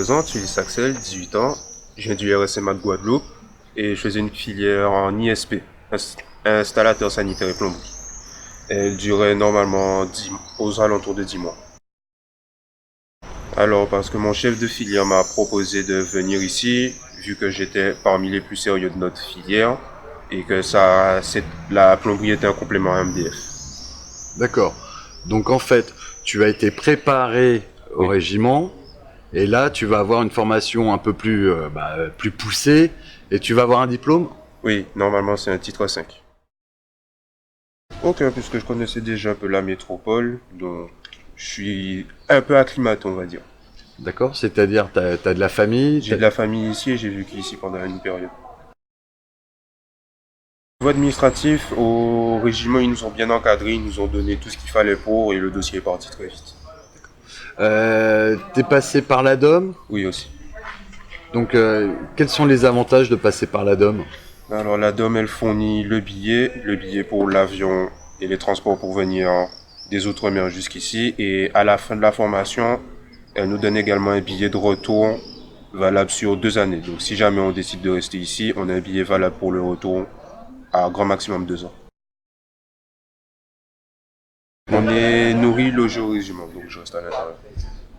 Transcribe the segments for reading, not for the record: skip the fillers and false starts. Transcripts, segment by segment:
22 ans, tu es Axel, 18 ans. Je viens du RSMA de Guadeloupe et je faisais une filière en ISP, installateur sanitaire et plomberie. Elle durait normalement aux alentours de 10 mois. Alors, parce que mon chef de filière m'a proposé de venir ici, vu que j'étais parmi les plus sérieux de notre filière et que la plomberie était un complément à MDF. D'accord. Donc en fait, tu as été préparé au Oui. régiment et là, tu vas avoir une formation un peu plus, plus poussée et tu vas avoir un diplôme. Oui, normalement c'est un titre 5. Ok, puisque je connaissais déjà un peu la métropole, donc je suis un peu acclimaté, on va dire. D'accord? C'est-à-dire, tu as de la famille. J'ai de la famille ici et j'ai vécu ici pendant une période. Au niveau administratif, au régiment, ils nous ont bien encadrés, ils nous ont donné tout ce qu'il fallait pour et le dossier est parti très vite. Tu es passé par la DOM. Oui aussi. Donc, quels sont les avantages de passer par la DOM? Alors la DOM, elle fournit le billet pour l'avion et les transports pour venir des Outre-mer jusqu'ici. Et à la fin de la formation, elle nous donne également un billet de retour valable sur 2 années. Donc si jamais on décide de rester ici, on a un billet valable pour le retour à grand maximum 2 ans. On est nourri, logé au régiment, donc je reste à l'intérieur.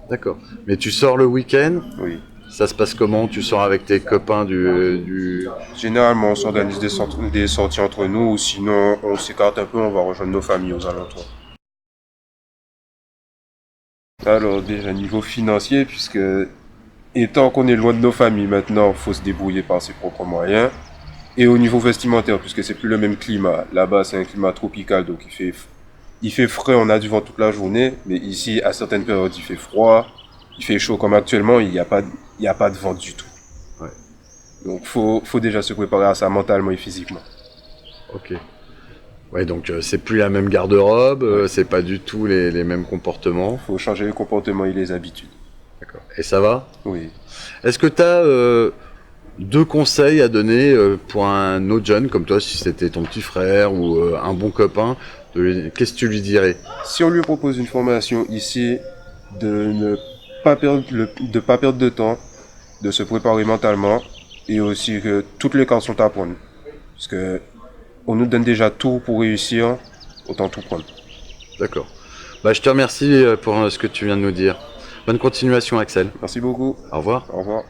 D'accord. Mais tu sors le week-end. Oui. Ça se passe comment? Tu sors avec tes copains du... Généralement, on s'organise des sorties entre nous, ou sinon on s'écarte un peu, on va rejoindre nos familles aux alentours. Alors déjà niveau financier, puisque étant qu'on est loin de nos familles maintenant, il faut se débrouiller par ses propres moyens. Et au niveau vestimentaire, puisque c'est plus le même climat. Là-bas, c'est un climat tropical, donc il fait frais, on a du vent toute la journée. Mais ici, à certaines périodes, il fait froid, il fait chaud. Comme actuellement, il n'y a pas de vent du tout. Ouais. Donc faut déjà se préparer à ça mentalement et physiquement. Ok. Ouais, donc c'est plus la même garde-robe, c'est pas du tout les mêmes comportements. Faut changer les comportements et les habitudes. D'accord. Et ça va? Oui. Est-ce que tu as 2 conseils à donner pour un autre jeune comme toi, si c'était ton petit frère ou un bon copain? Qu'est-ce que tu lui dirais? Si on lui propose une formation ici, de ne de pas perdre de temps, de se préparer mentalement et aussi que toutes les cartes sont à prendre. Parce que on nous donne déjà tout pour réussir, autant tout prendre. D'accord. Bah, je te remercie pour ce que tu viens de nous dire. Bonne continuation, Axel. Merci beaucoup. Au revoir. Au revoir.